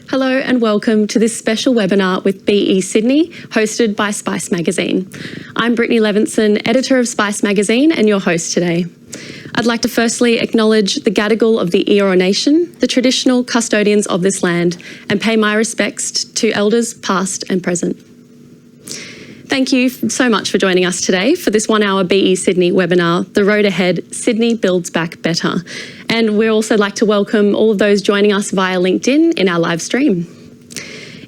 Hello and welcome to this special webinar with BESydney, hosted by Spice Magazine. I'm Brittany Levinson, editor of Spice Magazine and your host today. I'd like to firstly acknowledge the Gadigal of the Eora Nation, the traditional custodians of this land, and pay my respects to elders past and present. Thank you so much for joining us today for this 1 hour BESydney webinar, The Road Ahead, Sydney Builds Back Better. And we'd also like to welcome all of those joining us via LinkedIn in our live stream.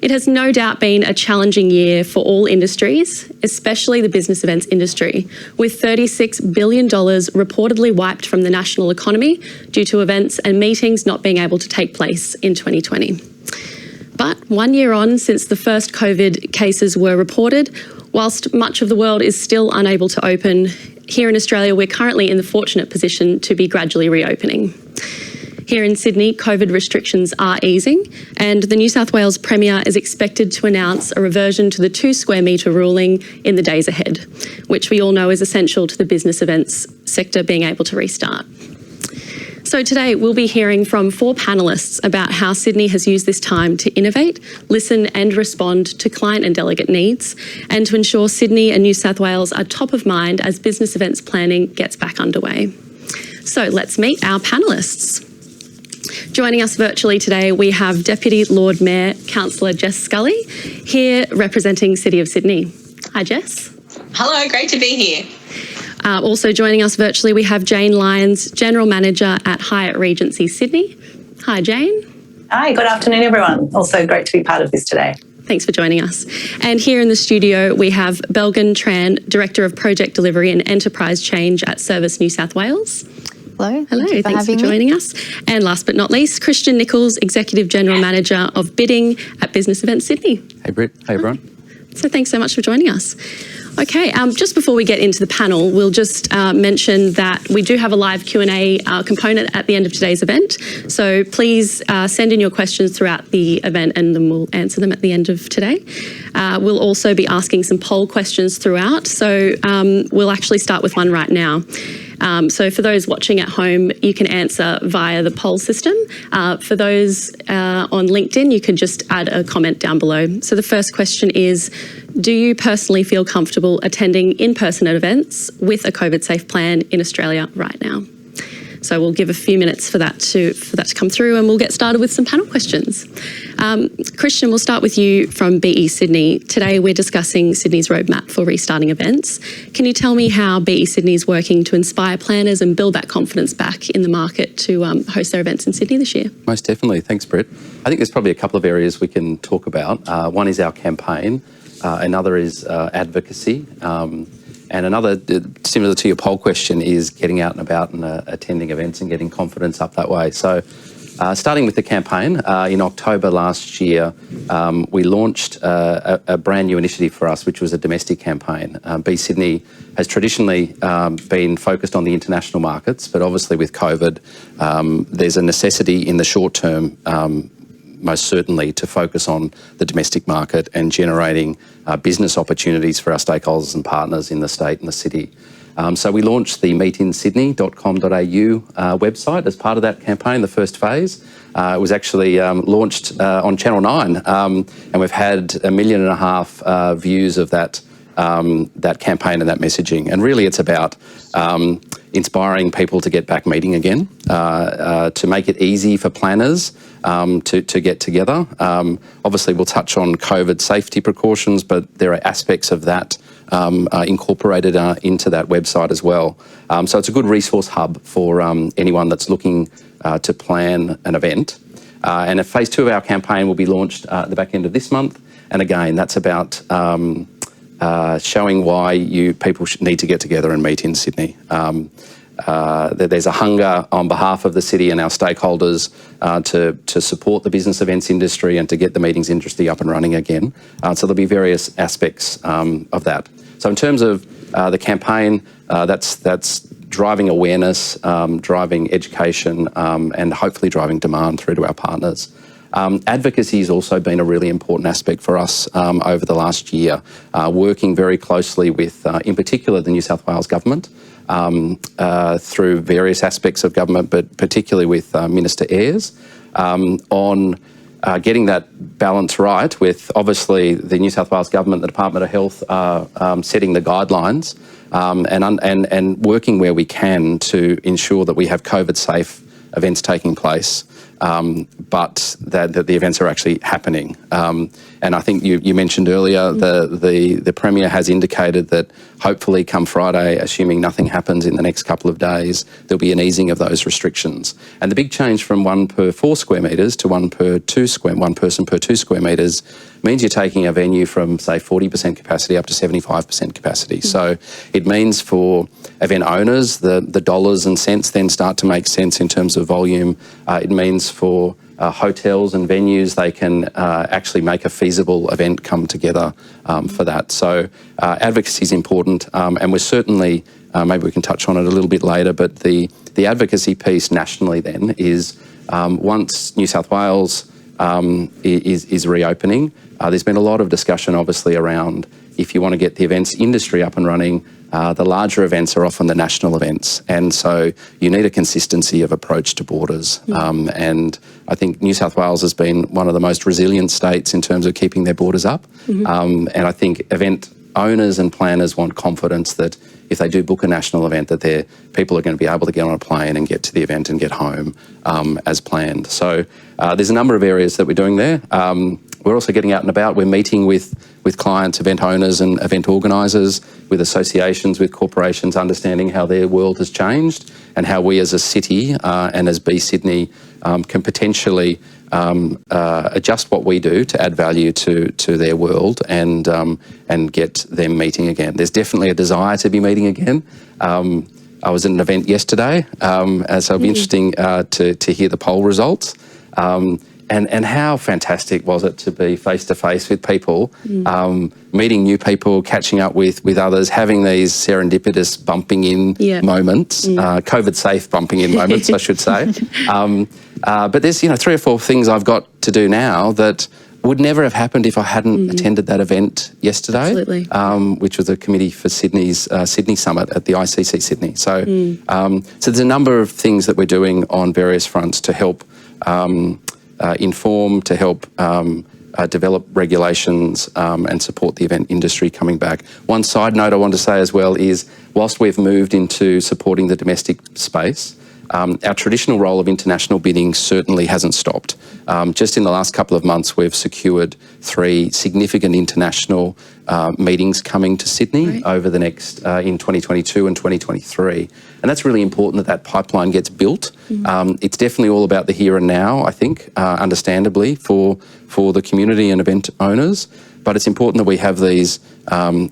It has no doubt been a challenging year for all industries, especially the business events industry, with $36 billion reportedly wiped from the national economy due to events and meetings not being able to take place in 2020. But 1 year on since the first COVID cases were reported, whilst much of the world is still unable to open, here in Australia we're currently in the fortunate position to be gradually reopening. Here in Sydney, COVID restrictions are easing, and the New South Wales Premier is expected to announce a reversion to the 2 square metre ruling in the days ahead, which we all know is essential to the business events sector being able to restart. So today we'll be hearing from 4 panellists about how Sydney has used this time to innovate, listen and respond to client and delegate needs, and to ensure Sydney and New South Wales are top of mind as business events planning gets back underway. So let's meet our panellists. Joining us virtually today, we have Deputy Lord Mayor, Councillor Jess Scully, here representing City of Sydney. Hi, Jess. Hello, great to be here. Also joining us virtually, we have Jane Lyons, General Manager at Hyatt Regency Sydney. Hi, Jane. Hi, good afternoon, everyone. Also great to be part of this today. Thanks for joining us. And here in the studio, we have Belgin Tran, Director of Project Delivery and Enterprise Change at Service New South Wales. Hello. Hello, thanks for joining us. And last but not least, Kristian Nicholls, Executive General Manager of Bidding at Business Events Sydney. Hey, Britt. Hey, everyone. So thanks so much for joining us. Okay, just before we get into the panel, we'll just mention that we do have a live Q&A component at the end of today's event. So please send in your questions throughout the event and then we'll answer them at the end of today. We'll also be asking some poll questions throughout. So we'll actually start with one right now. So for those watching at home, you can answer via the poll system. For those on LinkedIn, you can just add a comment down below. So the first question is, do you personally feel comfortable attending in-person events with a COVID-safe plan in Australia right now? So we'll give a few minutes for that to come through and we'll get started with some panel questions. Kristian, we'll start with you from BESydney. Today we're discussing Sydney's roadmap for restarting events. Can you tell me how BESydney is working to inspire planners and build that confidence back in the market to host their events in Sydney this year? Most definitely. Thanks, Britt. I think there's probably a couple of areas we can talk about. One is our campaign. Another is advocacy. And another, similar to your poll question, is getting out and about and attending events and getting confidence up that way. So starting with the campaign, in October last year, we launched a brand new initiative for us, which was a domestic campaign. BESydney has traditionally been focused on the international markets, but obviously with COVID, there's a necessity in the short term most certainly to focus on the domestic market and generating business opportunities for our stakeholders and partners in the state and the city. So we launched the meetinsydney.com.au website as part of that campaign, the first phase. It was actually launched on Channel 9 and we've had 1.5 million views of that campaign and that messaging. And really it's about inspiring people to get back meeting again, to make it easy for planners to get together. Obviously we'll touch on COVID safety precautions, but there are aspects of that incorporated into that website as well. So it's a good resource hub for anyone that's looking to plan an event. And phase 2 of our campaign will be launched at the back end of this month. And again, that's about showing why people need to get together and meet in Sydney. There's a hunger on behalf of the city and our stakeholders to support the business events industry and to get the meetings industry up and running again. So there'll be various aspects of that. So in terms of the campaign, that's driving awareness, driving education, and hopefully driving demand through to our partners. Advocacy has also been a really important aspect for us over the last year, working very closely with, in particular, the New South Wales Government, through various aspects of government, but particularly with Minister Ayres, on getting that balance right with obviously the New South Wales Government, the Department of Health are setting the guidelines and working where we can to ensure that we have COVID-safe events taking place, but that the events are actually happening. And I think you mentioned earlier the Premier has indicated that hopefully come Friday, assuming nothing happens in the next couple of days, there'll be an easing of those restrictions. And the big change from 1 per 4 square metres to 1 person per 2 square metres means you're taking a venue from, say, 40% capacity up to 75% capacity. So it means for event owners, the dollars and cents then start to make sense in terms of volume. It means for hotels and venues, they can actually make a feasible event come together for that. So advocacy is important, and we're certainly, maybe we can touch on it a little bit later, but the advocacy piece nationally then is once New South Wales is reopening, there's been a lot of discussion obviously around if you want to get the events industry up and running, the larger events are often the national events. And so you need a consistency of approach to borders. And I think New South Wales has been one of the most resilient states in terms of keeping their borders up. And I think event owners and planners want confidence that if they do book a national event, that their people are going to be able to get on a plane and get to the event and get home as planned. So there's a number of areas that we're doing there. We're also getting out and about. We're meeting with clients, event owners and event organisers, with associations, with corporations, understanding how their world has changed and how we as a city and as BESydney can potentially adjust what we do to add value to their world and get them meeting again. There's definitely a desire to be meeting again. I was at an event yesterday, so it'll be interesting to hear the poll results. And how fantastic was it to be face-to-face with people, meeting new people, catching up with others, having these serendipitous bumping in moments, COVID-safe bumping in moments, I should say. But there's 3 or 4 things I've got to do now that would never have happened if I hadn't attended that event yesterday, which was a committee for Sydney's Sydney Summit at the ICC Sydney. So, so there's a number of things that we're doing on various fronts to help inform, to help develop regulations and support the event industry coming back. One side note I want to say as well is, whilst we've moved into supporting the domestic space, our traditional role of international bidding certainly hasn't stopped. Just in the last couple of months, we've secured 3 significant international meetings coming to Sydney over the next, in 2022 and 2023. And that's really important that pipeline gets built. It's definitely all about the here and now, I think, understandably, for the community and event owners. But it's important that we have these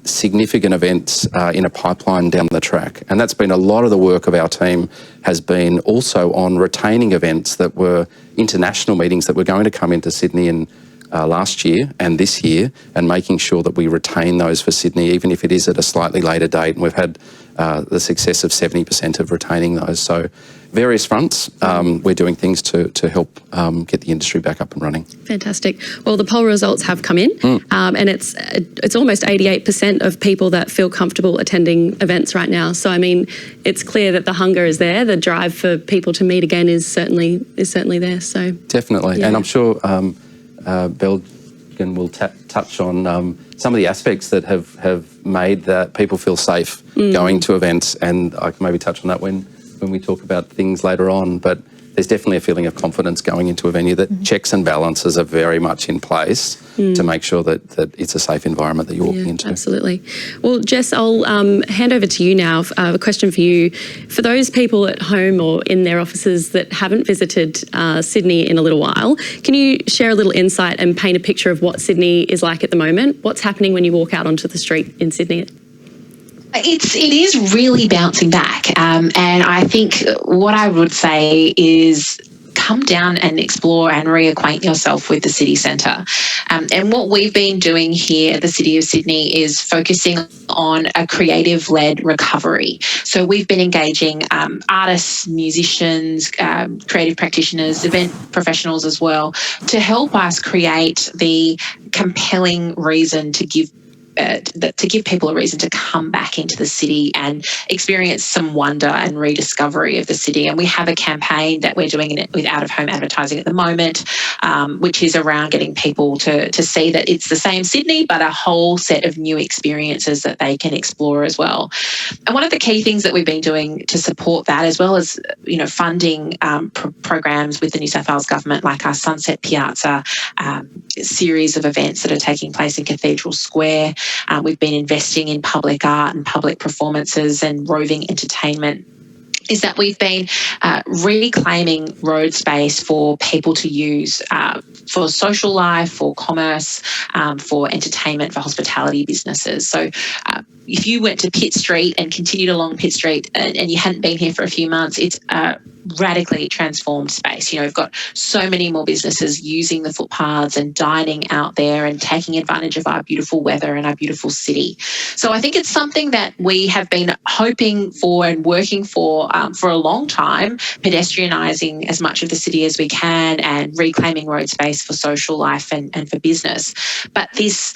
significant events in a pipeline down the track. And that's been a lot of the work of our team has been also on retaining events that were international meetings that were going to come into Sydney in last year and this year, and making sure that we retain those for Sydney, even if it is at a slightly later date. And we've had the success of 70% of retaining those. So various fronts, we're doing things to help get the industry back up and running. Fantastic. Well, the poll results have come in, and it's almost 88% of people that feel comfortable attending events right now. So, I mean, it's clear that the hunger is there. The drive for people to meet again is certainly there. So definitely, and I'm sure Belgin will touch on some of the aspects that have made that people feel safe going to events, and I can maybe touch on that when we talk about things later on. But there's definitely a feeling of confidence going into a venue that checks and balances are very much in place to make sure that it's a safe environment that you're walking into. Absolutely. Well, Jess, I'll hand over to you now. A question for you. For those people at home or in their offices that haven't visited Sydney in a little while, can you share a little insight and paint a picture of what Sydney is like at the moment? What's happening when you walk out onto the street in Sydney? It is really bouncing back, and I think what I would say is come down and explore and reacquaint yourself with the city centre. And what we've been doing here at the City of Sydney is focusing on a creative-led recovery. So we've been engaging artists, musicians, creative practitioners, event professionals as well, to help us create the compelling reason to give to give people a reason to come back into the city and experience some wonder and rediscovery of the city. And we have a campaign that we're doing with out-of-home advertising at the moment, which is around getting people to see that it's the same Sydney, but a whole set of new experiences that they can explore as well. And one of the key things that we've been doing to support that, as well as funding programs with the New South Wales government, like our Sunset Piazza series of events that are taking place in Cathedral Square. We've been investing in public art and public performances and roving entertainment, is that we've been reclaiming road space for people to use for social life, for commerce, for entertainment, for hospitality businesses. So if you went to Pitt Street and continued along Pitt Street and you hadn't been here for a few months, it's a radically transformed space. We've got so many more businesses using the footpaths and dining out there and taking advantage of our beautiful weather and our beautiful city. So I think it's something that we have been hoping for and working for a long time, pedestrianising as much of the city as we can and reclaiming road space for social life and for business. But this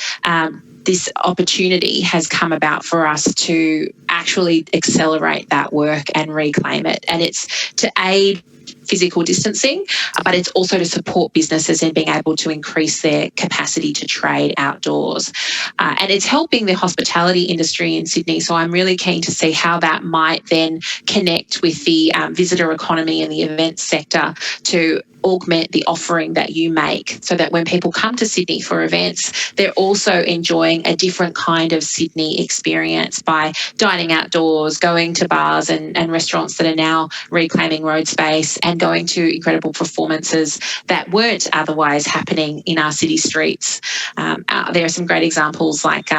opportunity has come about for us to actually accelerate that work and reclaim it. And it's to aid physical distancing, but it's also to support businesses in being able to increase their capacity to trade outdoors. And it's helping the hospitality industry in Sydney. So I'm really keen to see how that might then connect with the visitor economy and the events sector to augment the offering that you make, so that when people come to Sydney for events, they're also enjoying a different kind of Sydney experience by dining outdoors, going to bars and restaurants that are now reclaiming road space, and going to incredible performances that weren't otherwise happening in our city streets. There are some great examples like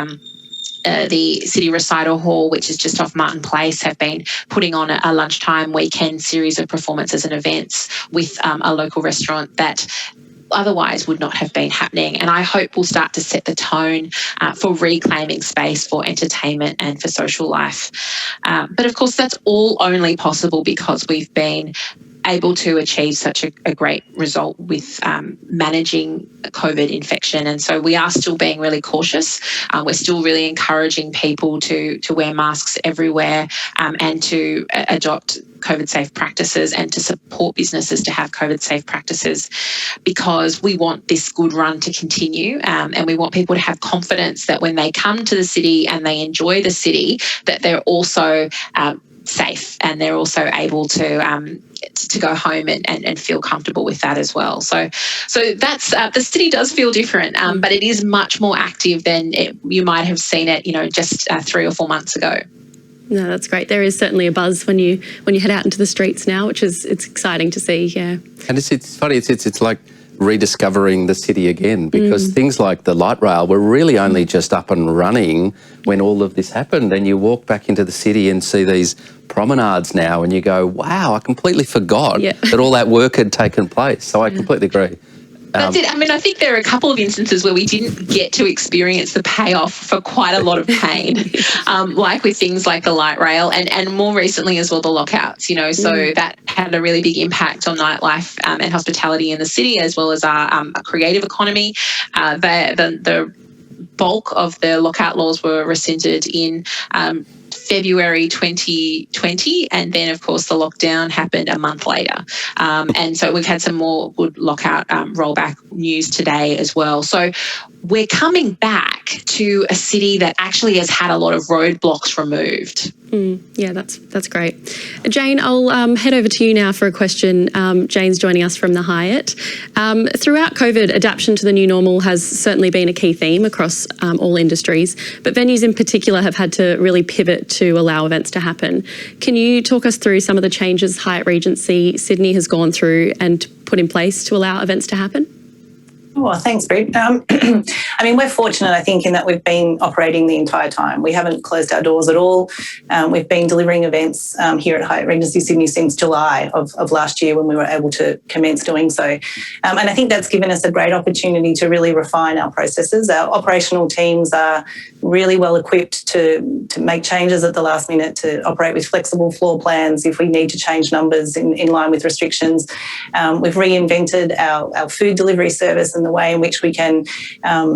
the City Recital Hall, which is just off Martin Place, have been putting on a lunchtime weekend series of performances and events with a local restaurant that otherwise would not have been happening. And I hope we'll start to set the tone for reclaiming space for entertainment and for social life. But of course, that's all only possible because we've been able to achieve such a great result with managing COVID infection. And so we are still being really cautious. We're still really encouraging people to wear masks everywhere and to adopt COVID-safe practices and to support businesses to have COVID-safe practices, because we want this good run to continue and we want people to have confidence that when they come to the city and they enjoy the city, that they're also safe and they're also able to go home and feel comfortable with that as well. So that's the city does feel different, but it is much more active than you might have seen it, just 3 or 4 months ago. No, that's great. There is certainly a buzz when you head out into the streets now, which is it's exciting to see. Yeah, and it's funny. It's like rediscovering the city again, because things like the light rail were really only just up and running when all of this happened. And you walk back into the city and see these promenades now and you go, wow, I completely forgot that all that work had taken place. So I completely agree. That's it. I mean, I think there are a couple of instances where we didn't get to experience the payoff for quite a lot of pain, like with things like the light rail and more recently as well, the lockouts, so that had a really big impact on nightlife and hospitality in the city, as well as our creative economy. The bulk of the lockout laws were rescinded in February 2020, and then of course the lockdown happened a month later, and so we've had some more good lockout rollback news today as well. So we're coming back to a city that actually has had a lot of roadblocks removed. Yeah, that's great. Jane, I'll head over to you now for a question. Jane's joining us from the Hyatt. Throughout COVID, adaptation to the new normal has certainly been a key theme across all industries, but venues in particular have had to really pivot to allow events to happen. Can you talk us through some of the changes Hyatt Regency Sydney has gone through and put in place to allow events to happen? Well, thanks, Brit. I mean, we're fortunate, I think, in that we've been operating the entire time. We haven't closed our doors at all. We've been delivering events here at Hyatt Regency Sydney since July of last year, when we were able to commence doing so. And I think that's given us a great opportunity to really refine our processes. Our operational teams are really well equipped to make changes at the last minute, to operate with flexible floor plans if we need to change numbers in line with restrictions. We've reinvented our food delivery service and the way in which we can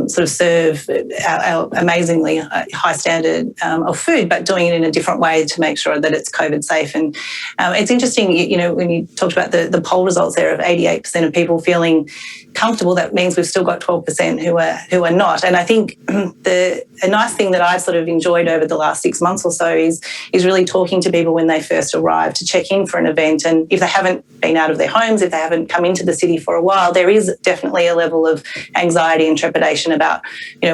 sort of serve our amazingly high standard of food, but doing it in a different way to make sure that it's COVID safe. And it's interesting, when you talked about the poll results there of 88% of people feeling comfortable, that means we've still got 12% who are not. And I think a nice thing that I've sort of enjoyed over the last 6 months or so is really talking to people when they first arrive to check in for an event. And if they haven't been out of their homes, if they haven't come into the city for a while, there is definitely a level of anxiety and trepidation about,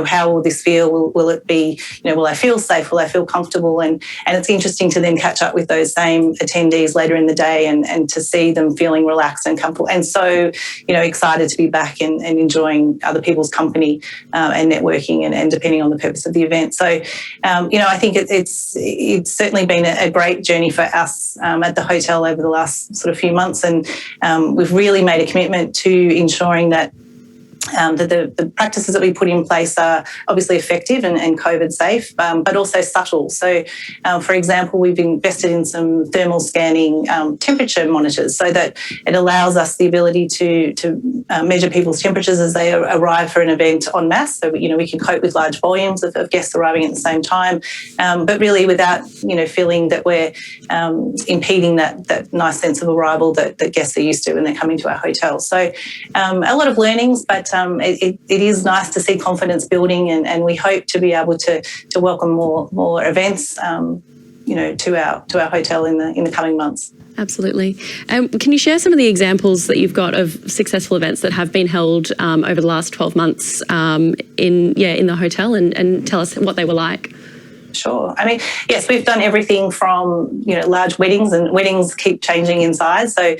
how will this feel? Will it be, will I feel safe? Will I feel comfortable? And it's interesting to then catch up with those same attendees later in the day and to see them feeling relaxed and comfortable and so, excited to be back and enjoying other people's company and networking and depending on the purpose of the event. So, I think it's certainly been a great journey for us at the hotel over the last sort of few months, and we've really made a commitment to ensuring that the practices that we put in place are obviously effective and COVID safe, but also subtle. So, for example, we've invested in some thermal scanning temperature monitors so that it allows us the ability to measure people's temperatures as they arrive for an event en masse. So, we can cope with large volumes of guests arriving at the same time, but really without, feeling that we're impeding that nice sense of arrival that guests are used to when they're coming to our hotel. So, a lot of learnings, but it is nice to see confidence building, and we hope to be able to welcome more events, to our hotel in the coming months. Absolutely. Can you share some of the examples that you've got of successful events that have been held over the last 12 months in the hotel, and tell us what they were like? Sure. I mean, yes, we've done everything from, large weddings, and weddings keep changing in size. So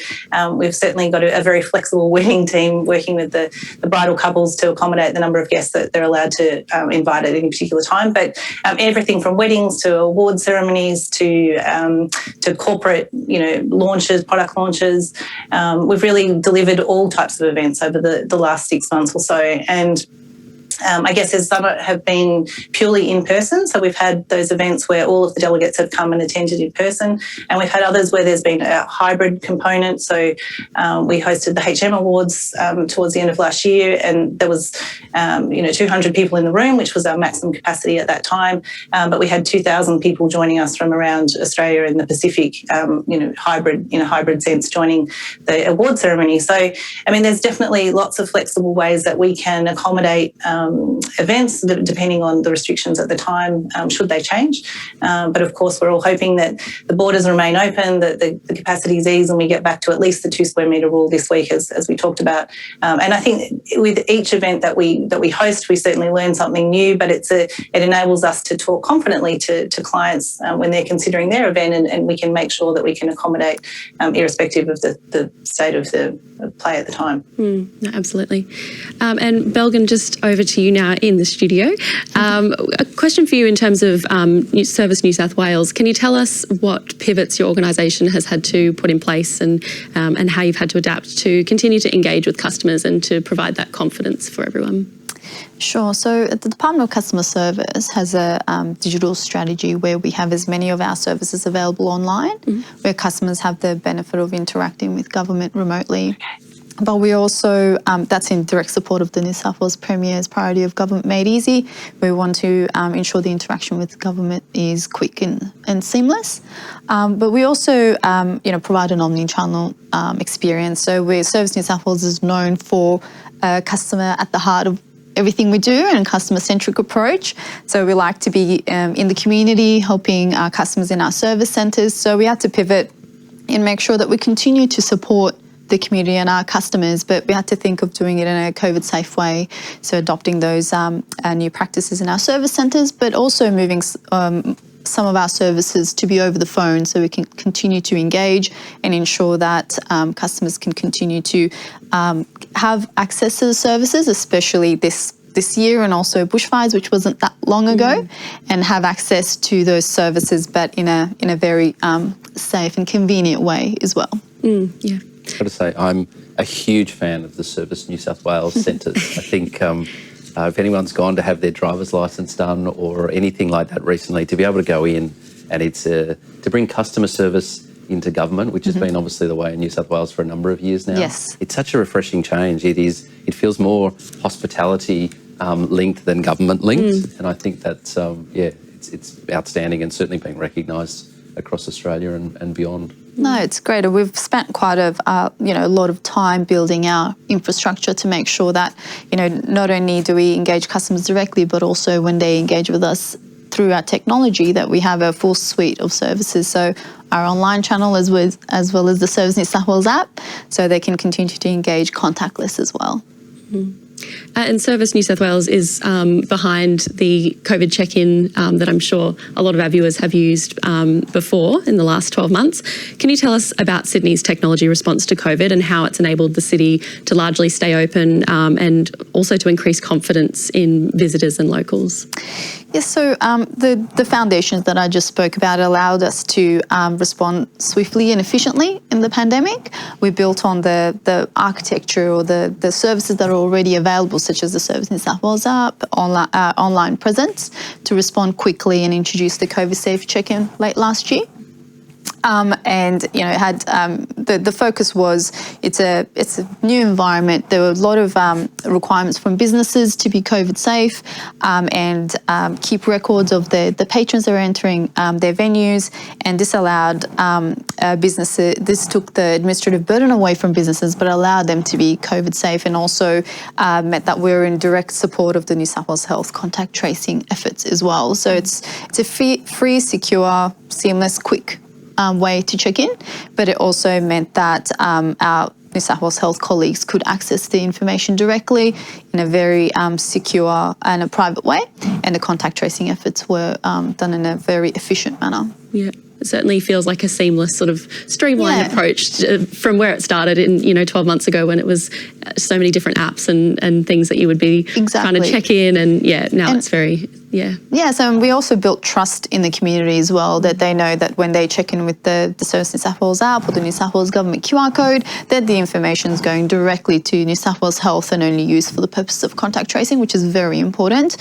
we've certainly got a very flexible wedding team working with the bridal couples to accommodate the number of guests that they're allowed to invite at any particular time. But everything from weddings to award ceremonies to corporate, launches, product launches. We've really delivered all types of events over the last 6 months or so. And I guess there's some that have been purely in person. So we've had those events where all of the delegates have come and attended in person. And we've had others where there's been a hybrid component. So we hosted the HM Awards towards the end of last year, and there was, 200 people in the room, which was our maximum capacity at that time. But we had 2,000 people joining us from around Australia and the Pacific, hybrid, in a hybrid sense, joining the award ceremony. So, I mean, there's definitely lots of flexible ways that we can accommodate events depending on the restrictions at the time, should they change. But of course, we're all hoping that the borders remain open, that the capacities ease, and we get back to at least the 2 square metre rule this week, as we talked about. And I think with each event that we host, we certainly learn something new, but it enables us to talk confidently to clients when they're considering their event, and we can make sure that we can accommodate irrespective of the state of the play at the time. No, absolutely. And Belgin, just over to you now in the studio. A question for you in terms of Service New South Wales. Can you tell us what pivots your organisation has had to put in place, and how you've had to adapt to continue to engage with customers and to provide that confidence for everyone? Sure. So the Department of Customer Service has a digital strategy where we have as many of our services available online, where customers have the benefit of interacting with government remotely. But we also, that's in direct support of the New South Wales Premier's priority of Government Made Easy. We want to ensure the interaction with government is quick and seamless. But we also, provide an omni-channel experience. So Service New South Wales is known for customer at the heart of everything we do, and a customer-centric approach. So we like to be in the community, helping our customers in our service centres. So we had to pivot and make sure that we continue to support the community and our customers, but we had to think of doing it in a COVID-safe way. So adopting those new practices in our service centres, but also moving some of our services to be over the phone, so we can continue to engage and ensure that customers can continue to have access to the services, especially this year, and also bushfires, which wasn't that long ago, and have access to those services, but in a very safe and convenient way as well. Yeah. I've got to say, I'm a huge fan of the Service New South Wales centres. I think if anyone's gone to have their driver's licence done or anything like that recently, to be able to go in and it's to bring customer service into government, which has been obviously the way in New South Wales for a number of years now. Yes. It's such a refreshing change. It feels more hospitality linked than government linked. And I think that's, it's outstanding and certainly being recognised across Australia and beyond. No, it's great. We've spent quite a lot of time building our infrastructure to make sure that, not only do we engage customers directly, but also when they engage with us through our technology, that we have a full suite of services. So our online channel as well as the Service New South Wales app, so they can continue to engage contactless as well. And Service New South Wales is behind the COVID check-in that I'm sure a lot of our viewers have used before in the last 12 months. Can you tell us about Sydney's technology response to COVID and how it's enabled the city to largely stay open and also to increase confidence in visitors and locals? Yes, so the foundations that I just spoke about allowed us to respond swiftly and efficiently in the pandemic. We built on the architecture or the services that are already available, such as the Service New South Wales app, online presence, to respond quickly and introduce the COVID safe check-in late last year. Had the focus was it's a new environment. There were a lot of requirements from businesses to be COVID safe and keep records of the patrons that are entering their venues, and this allowed businesses. This took the administrative burden away from businesses, but allowed them to be COVID safe, and also meant that we're in direct support of the New South Wales Health contact tracing efforts as well. So it's a free, secure, seamless, quick way to check in, but it also meant that our New South Wales Health colleagues could access the information directly in a very secure and a private way, and the contact tracing efforts were done in a very efficient manner. Yeah. It certainly feels like a seamless sort of streamlined approach from where it started in 12 months ago, when it was so many different apps and things that you would be trying to check in, and now it's very so we also built trust in the community as well, that they know that when they check in with the Service New South Wales app or the New South Wales government QR code, that the information is going directly to New South Wales Health and only used for the purpose of contact tracing, which is very important.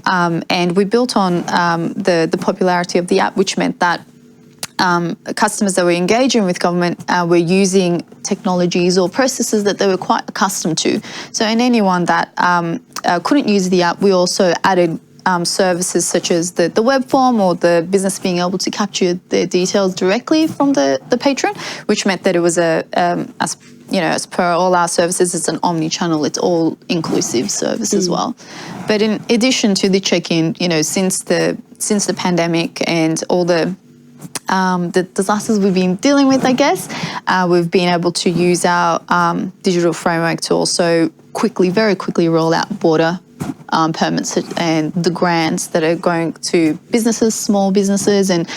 And we built on the popularity of the app, which meant that customers that were engaging with government were using technologies or processes that they were quite accustomed to. So in anyone that couldn't use the app, we also added services such as the web form, or the business being able to capture their details directly from the patron, which meant that it was as per all our services, it's an omni-channel, it's all inclusive service as well. But in addition to the check-in, since the pandemic and all the disasters we've been dealing with, I guess, we've been able to use our digital framework to also very quickly roll out border permits and the grants that are going to businesses, small businesses, and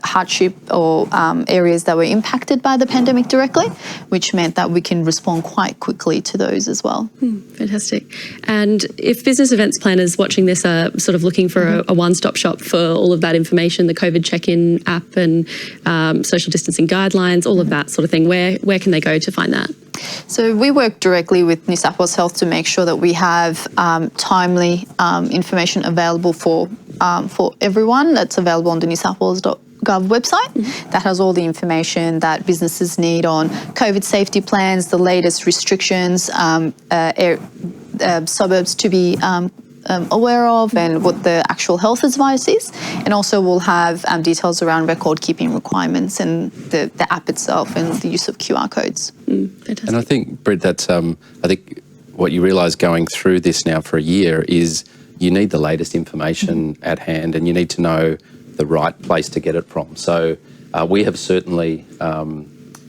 hardship or areas that were impacted by the pandemic directly, which meant that we can respond quite quickly to those as well. Fantastic. And if business events planners watching this are sort of looking for a one-stop shop for all of that information, the COVID check-in app and social distancing guidelines, all of that sort of thing, where can they go to find that? So we work directly with New South Wales Health to make sure that we have timely information available for everyone. That's available on the newsouthwales.gov website. That has all the information that businesses need on COVID safety plans, the latest restrictions, suburbs to be aware of, and what the actual health advice is. And also we'll have details around record keeping requirements and the app itself and the use of QR codes. Fantastic. And I think, Britt, that's I think what you realise going through this now for a year is you need the latest information at hand, and you need to know the right place to get it from. So we have certainly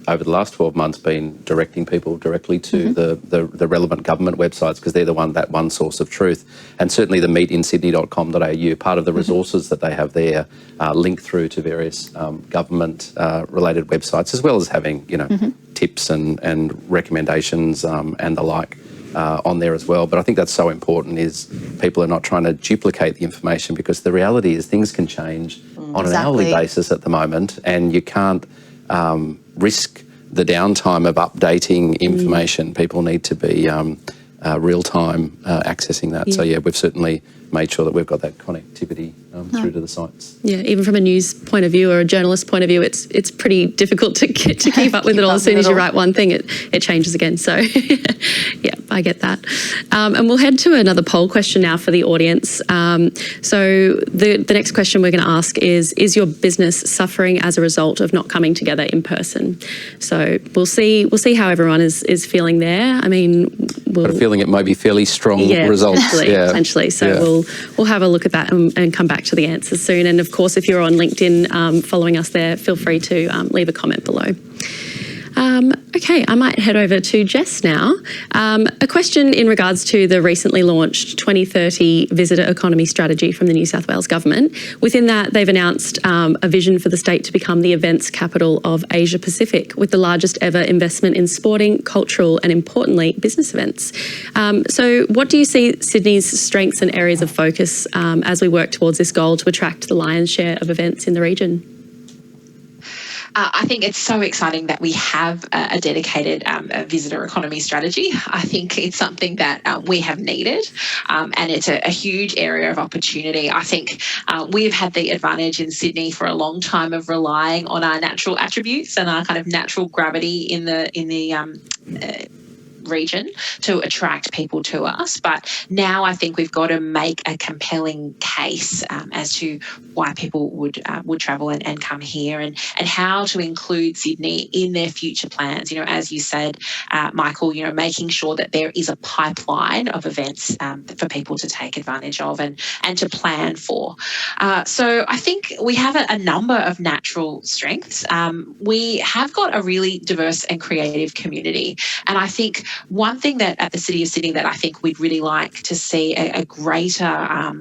over the last 12 months been directing people directly to the relevant government websites, because they're that one source of truth. And certainly the meetinsydney.com.au, part of the resources that they have there link through to various government related websites, as well as having tips and recommendations and the like on there as well. But I think that's so important, is people are not trying to duplicate the information, because the reality is things can change on an hourly basis at the moment, and you can't risk the downtime of updating information. People need to be real-time accessing that. So, we've certainly made sure that we've got that connectivity through to the sites. Yeah, even from a news point of view or a journalist point of view, it's pretty difficult to keep up with it all. As soon as you write one thing, it changes again. So, yeah, I get that. And we'll head to another poll question now for the audience. So the next question we're going to ask is your business suffering as a result of not coming together in person? So we'll see how everyone is feeling there. I mean, got a feeling it might be fairly strong results. Potentially. So we'll have a look at that and come back to the answers soon. And of course, if you're on LinkedIn following us there, feel free to leave a comment below. Okay, I might head over to Jess now. A question in regards to the recently launched 2030 Visitor Economy Strategy from the New South Wales Government. Within that, they've announced a vision for the state to become the events capital of Asia Pacific, with the largest ever investment in sporting, cultural and, importantly, business events. So what do you see Sydney's strengths and areas of focus as we work towards this goal to attract the lion's share of events in the region? I think it's so exciting that we have a dedicated visitor economy strategy. I think it's something that we have needed, and it's a huge area of opportunity. I think we've had the advantage in Sydney for a long time of relying on our natural attributes and our kind of natural gravity in the region to attract people to us. But now I think we've got to make a compelling case as to why people would travel and come here, and how to include Sydney in their future plans. You know, as you said, Michael, you know, making sure that there is a pipeline of events for people to take advantage of and to plan for. So I think we have a number of natural strengths. We have got a really diverse and creative community, and I think one thing that at the City of Sydney that I think we'd really like to see a greater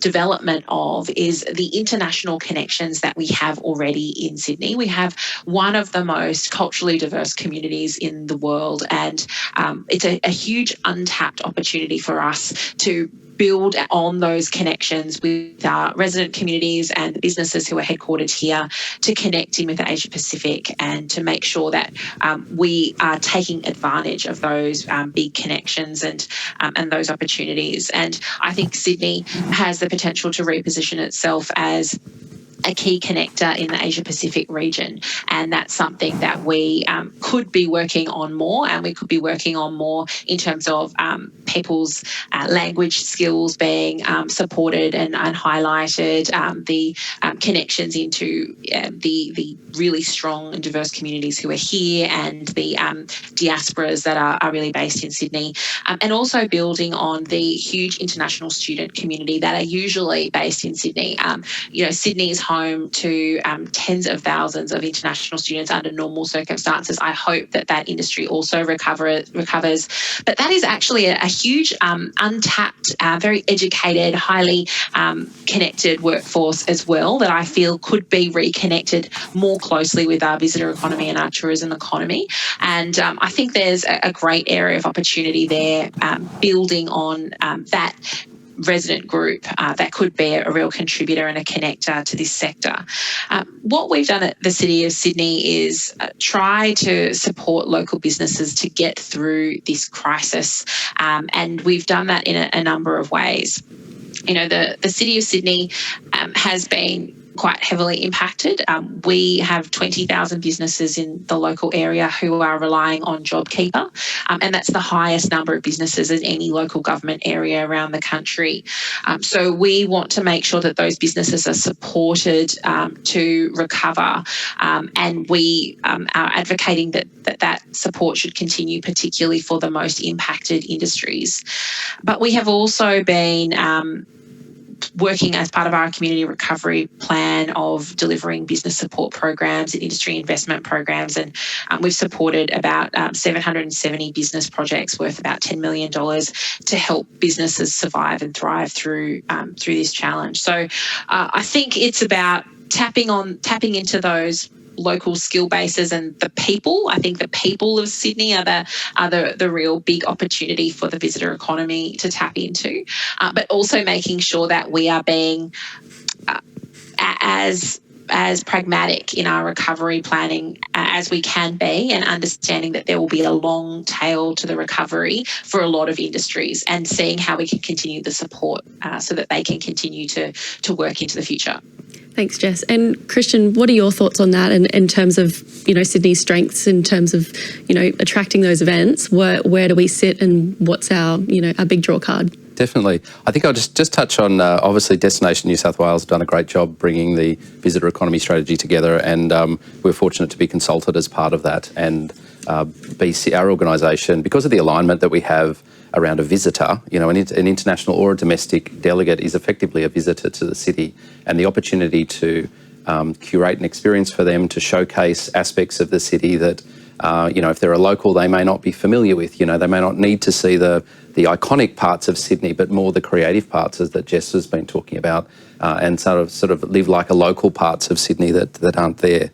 development of is the international connections that we have already in Sydney. We have one of the most culturally diverse communities in the world, and it's a huge untapped opportunity for us to build on those connections with our resident communities and the businesses who are headquartered here, to connect in with the Asia Pacific and to make sure that we are taking advantage of those big connections and those opportunities. And I think Sydney has the potential to reposition itself as a key connector in the Asia Pacific region, and that's something that we could be working on more, and we could be working on more in terms of people's language skills being supported and highlighted, the connections into the really strong and diverse communities who are here, and the diasporas that are really based in Sydney, and also building on the huge international student community that are usually based in Sydney. You know, Sydney's home to tens of thousands of international students under normal circumstances. I hope that industry also recovers. But that is actually a huge untapped, very educated, highly connected workforce as well, that I feel could be reconnected more closely with our visitor economy and our tourism economy. And I think there's a great area of opportunity there, building on that resident group that could be a real contributor and a connector to this sector. What we've done at the City of Sydney is try to support local businesses to get through this crisis, and we've done that in a number of ways. You know, the City of Sydney has been quite heavily impacted. We have 20,000 businesses in the local area who are relying on JobKeeper, and that's the highest number of businesses in any local government area around the country. So we want to make sure that those businesses are supported to recover, and we are advocating that support should continue, particularly for the most impacted industries. But we have also been working as part of our community recovery plan of delivering business support programs and industry investment programs, and we've supported about 770 business projects worth about $10 million to help businesses survive and thrive through this challenge. So I think it's about tapping into those local skill bases and the people. I think the people of Sydney are the real big opportunity for the visitor economy to tap into, but also making sure that we are being as pragmatic in our recovery planning as we can be, and understanding that there will be a long tail to the recovery for a lot of industries, and seeing how we can continue the support so that they can continue to work into the future. Thanks, Jess. And Kristian, what are your thoughts on that in terms of, Sydney's strengths in terms of, attracting those events? Where do we sit, and what's our big draw card? Definitely. I think I'll just touch on, obviously, Destination New South Wales have done a great job bringing the visitor economy strategy together, and we're fortunate to be consulted as part of that. And our organisation, because of the alignment that we have around a visitor, an international or a domestic delegate is effectively a visitor to the city, and the opportunity to curate an experience for them, to showcase aspects of the city that, if they're a local, they may not be familiar with. They may not need to see the iconic parts of Sydney, but more the creative parts, as that Jess has been talking about, and sort of live like a local parts of Sydney that aren't there.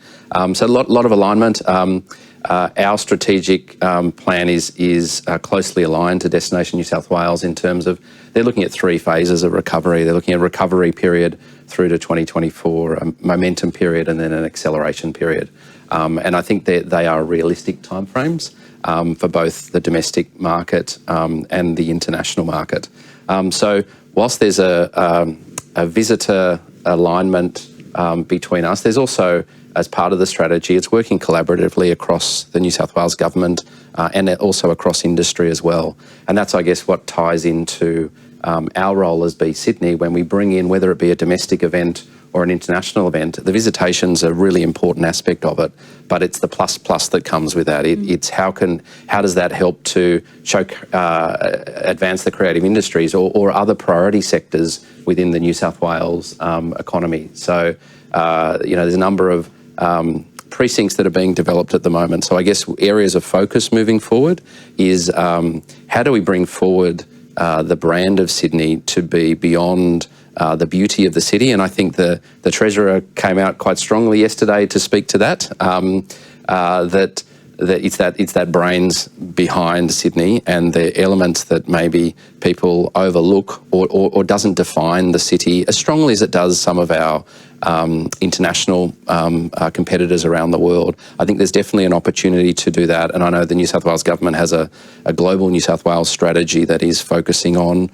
So a lot of alignment. Our strategic plan is closely aligned to Destination New South Wales in terms of they're looking at 3 phases of recovery. They're looking at a recovery period through to 2024, a momentum period, and then an acceleration period. And I think they are realistic timeframes for both the domestic market and the international market. So whilst there's a visitor alignment between us, there's also, as part of the strategy, it's working collaboratively across the New South Wales government and also across industry as well. And that's, I guess, what ties into our role as BESydney when we bring in, whether it be a domestic event or an international event. The visitation's a really important aspect of it, but it's the plus that comes with that. It's how does that help to advance the creative industries or other priority sectors within the New South Wales economy. So, there's a number of precincts that are being developed at the moment. So I guess areas of focus moving forward is how do we bring forward the brand of Sydney to be beyond the beauty of the city? And I think the Treasurer came out quite strongly yesterday to speak to that, that it's that brains behind Sydney and the elements that maybe people overlook or doesn't define the city as strongly as it does some of our international competitors around the world. I think there's definitely an opportunity to do that, and I know the New South Wales government has a global New South Wales strategy that is focusing on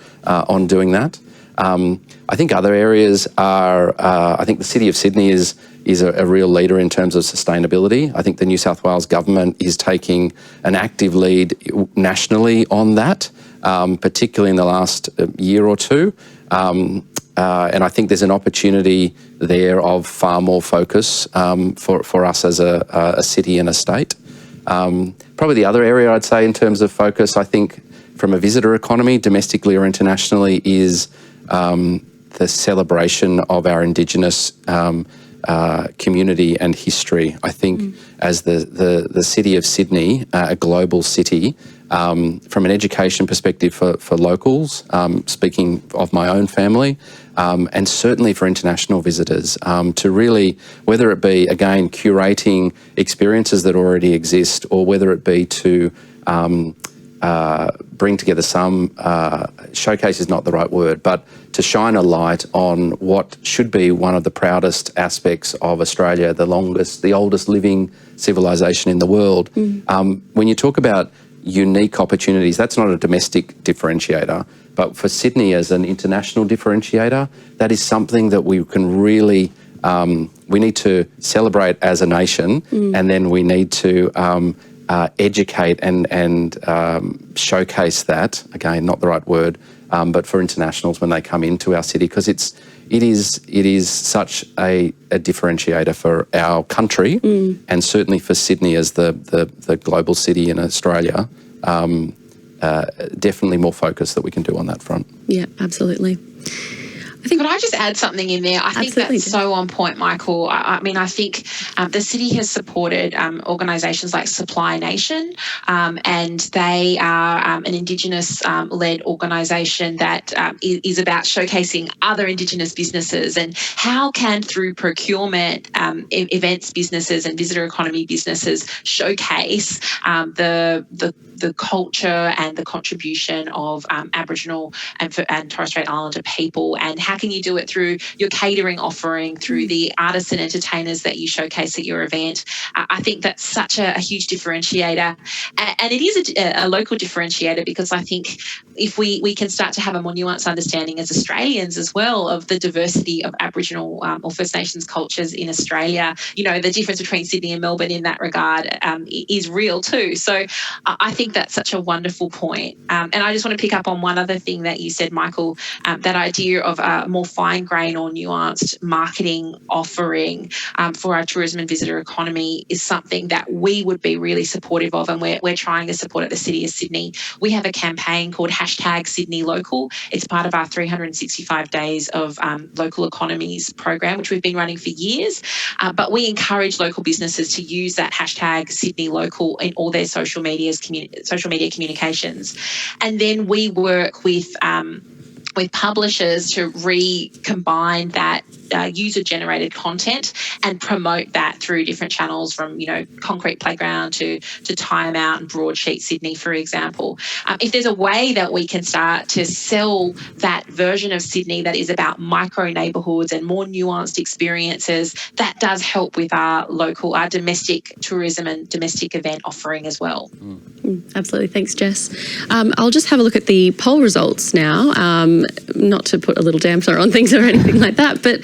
doing that. I think other areas are, I think the City of Sydney is a real leader in terms of sustainability. I think the New South Wales government is taking an active lead nationally on that, particularly in the last year or two. And I think there's an opportunity there of far more focus for us as a city and a state. Probably the other area I'd say in terms of focus, I think from a visitor economy, domestically or internationally, is the celebration of our Indigenous community and history. I think as the City of Sydney, a global city, from an education perspective for locals, speaking of my own family, and certainly for international visitors, to really, whether it be, again, curating experiences that already exist, or whether it be to bring together some, showcase is not the right word, but to shine a light on what should be one of the proudest aspects of Australia, the oldest living civilization in the world. When you talk about unique opportunities, that's not a domestic differentiator, but for Sydney as an international differentiator, that is something that we can really, we need to celebrate as a nation, and then we need to educate and showcase that, again, not the right word, but for internationals when they come into our city, because it is such a differentiator for our country, and certainly for Sydney as the global city in Australia. Definitely more focus that we can do on that front. Yeah, absolutely. Could I just add something in there? I think that's so on point, Michael. I mean, I think the city has supported organisations like Supply Nation, and they are an Indigenous-led organisation that is about showcasing other Indigenous businesses and how can, through procurement, events businesses and visitor economy businesses showcase the culture and the contribution of Aboriginal and Torres Strait Islander people, and how how can you do it through your catering offering, through the artists and entertainers that you showcase at your event. I think that's such a huge differentiator. And it is a local differentiator, because I think if we can start to have a more nuanced understanding as Australians as well of the diversity of Aboriginal or First Nations cultures in Australia, the difference between Sydney and Melbourne in that regard is real too. So I think that's such a wonderful point. And I just want to pick up on one other thing that you said, Michael, that idea of a more fine grain or nuanced marketing offering for our tourism and visitor economy is something that we would be really supportive of, and we're trying to support at the City of Sydney. We have a campaign called #SydneyLocal. It's part of our 365 Days of Local Economies program, which we've been running for years. But we encourage local businesses to use that #SydneyLocal in all their social media communications. And then we work with publishers to recombine that user-generated content and promote that through different channels, from Concrete Playground to Time Out and Broadsheet Sydney, for example. If there's a way that we can start to sell that version of Sydney that is about micro neighbourhoods and more nuanced experiences, that does help with our domestic tourism and domestic event offering as well. Absolutely. Thanks, Jess. I'll just have a look at the poll results now, not to put a little damper on things or anything like that, but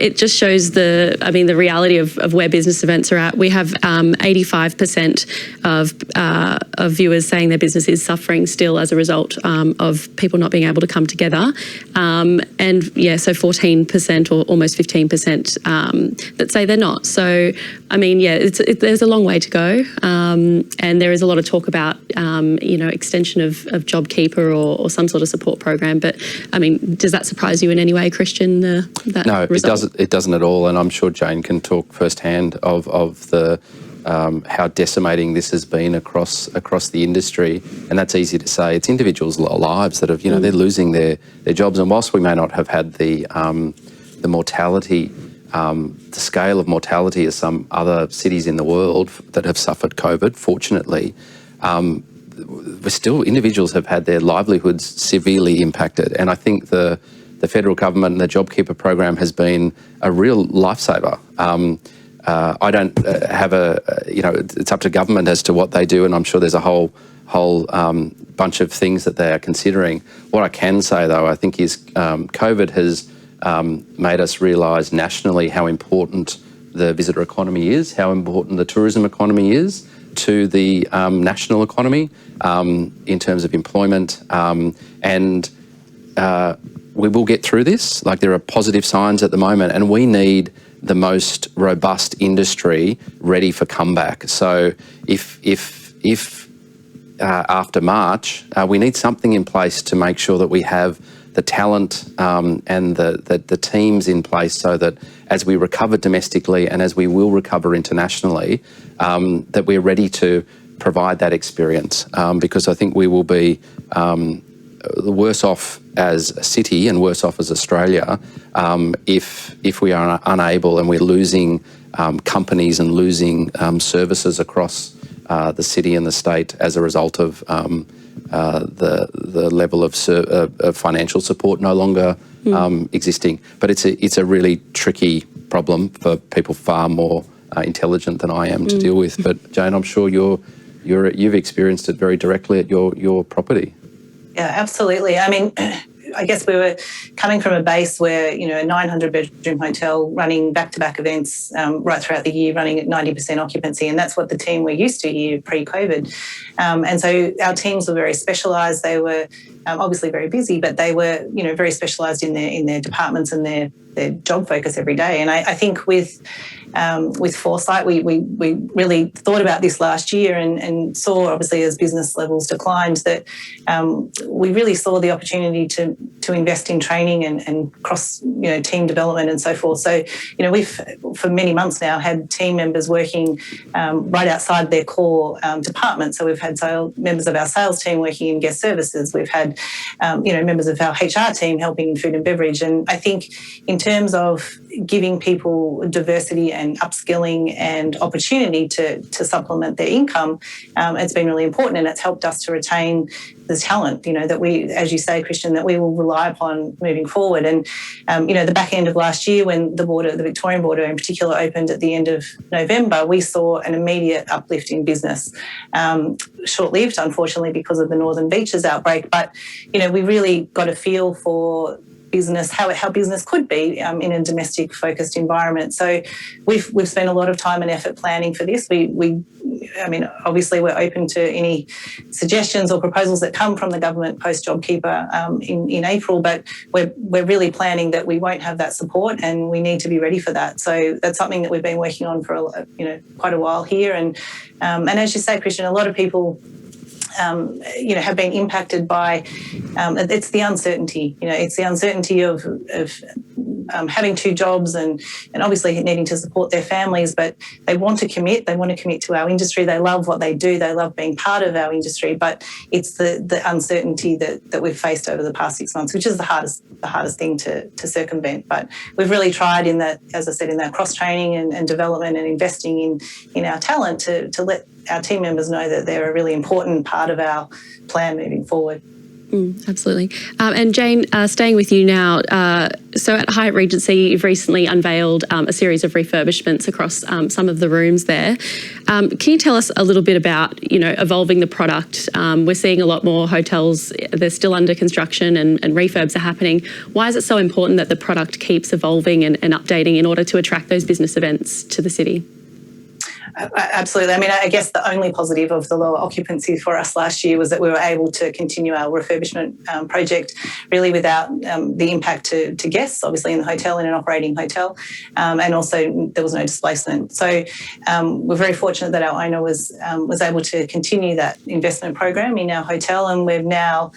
it just shows the reality of where business events are at. We have 85% of viewers saying their business is suffering still as a result of people not being able to come together. So 14% or almost 15% that say they're not. So, there's a long way to go. And there is a lot of talk about, extension of JobKeeper or some sort of support program. But, does that surprise you in any way, Kristian? No, it doesn't at all. And I'm sure Jane can talk firsthand of the how decimating this has been across the industry. And that's easy to say. It's individuals' lives that have, they're losing their jobs. And whilst we may not have had the mortality, the scale of mortality as some other cities in the world that have suffered COVID, fortunately, individuals have had their livelihoods severely impacted. And I think the federal government and the JobKeeper program has been a real lifesaver. I don't have it's up to government as to what they do, and I'm sure there's a whole bunch of things that they are considering. What I can say, though, I think is COVID has made us realise nationally how important the visitor economy is, how important the tourism economy is to the national economy in terms of employment. And we will get through this. Like, there are positive signs at the moment, and we need the most robust industry ready for comeback. So if after March, we need something in place to make sure that we have the talent and the teams in place, so that as we recover domestically and as we will recover internationally, that we're ready to provide that experience. Because I think we will be worse off as a city and worse off as Australia if we are unable, and we're losing companies and losing services across the city and the state as a result of the level of financial support no longer existing. But it's a really tricky problem for people far more intelligent than I am to deal with. But Jane, I'm sure you've experienced it very directly at your property. Yeah, absolutely. I guess we were coming from a base where, a 900-bedroom hotel running back-to-back events right throughout the year, running at 90% occupancy, and that's what the team were used to here pre-COVID. And so our teams were very specialised. They were obviously very busy, but they were, very specialised in their departments and their job focus every day. And I think with foresight, we really thought about this last year and saw, obviously, as business levels declined, that we really saw the opportunity to invest in training and cross team development and so forth. So we've for many months now had team members working right outside their core department. So we've had members of our sales team working in guest services. We've had members of our HR team helping in food and beverage. And I think in terms of giving people diversity and upskilling and opportunity to supplement their income, it's been really important, and it's helped us to retain the talent, that we, as you say, Kristian, that we will rely upon moving forward. And, the back end of last year when the Victorian border in particular opened at the end of November, we saw an immediate uplift in business. Short-lived, unfortunately, because of the Northern Beaches outbreak. But, we really got a feel for business, how business could be in a domestic-focused environment. So we've spent a lot of time and effort planning for this. Obviously we're open to any suggestions or proposals that come from the government post-JobKeeper in April, but we're really planning that we won't have that support and we need to be ready for that. So that's something that we've been working on for quite a while here. And as you say, Kristian, a lot of people have been impacted by it's the uncertainty. It's the uncertainty of having two jobs and obviously needing to support their families, but they want to commit. They want to commit to our industry. They love what they do. They love being part of our industry, but it's the uncertainty that we've faced over the past 6 months, which is the hardest thing to circumvent. But we've really tried in that, as I said, in that cross-training and development and investing in our talent to let our team members know that they're a really important part of our plan moving forward. Absolutely. And Jane, staying with you now, so at Hyatt Regency, you've recently unveiled a series of refurbishments across some of the rooms there. Can you tell us a little bit about, evolving the product? We're seeing a lot more hotels, they're still under construction and refurbs are happening. Why is it so important that the product keeps evolving and updating in order to attract those business events to the city? Absolutely. I guess the only positive of the lower occupancy for us last year was that we were able to continue our refurbishment project really without the impact to guests, obviously in the hotel, in an operating hotel, and also there was no displacement. So we're very fortunate that our owner was able to continue that investment program in our hotel, and we've now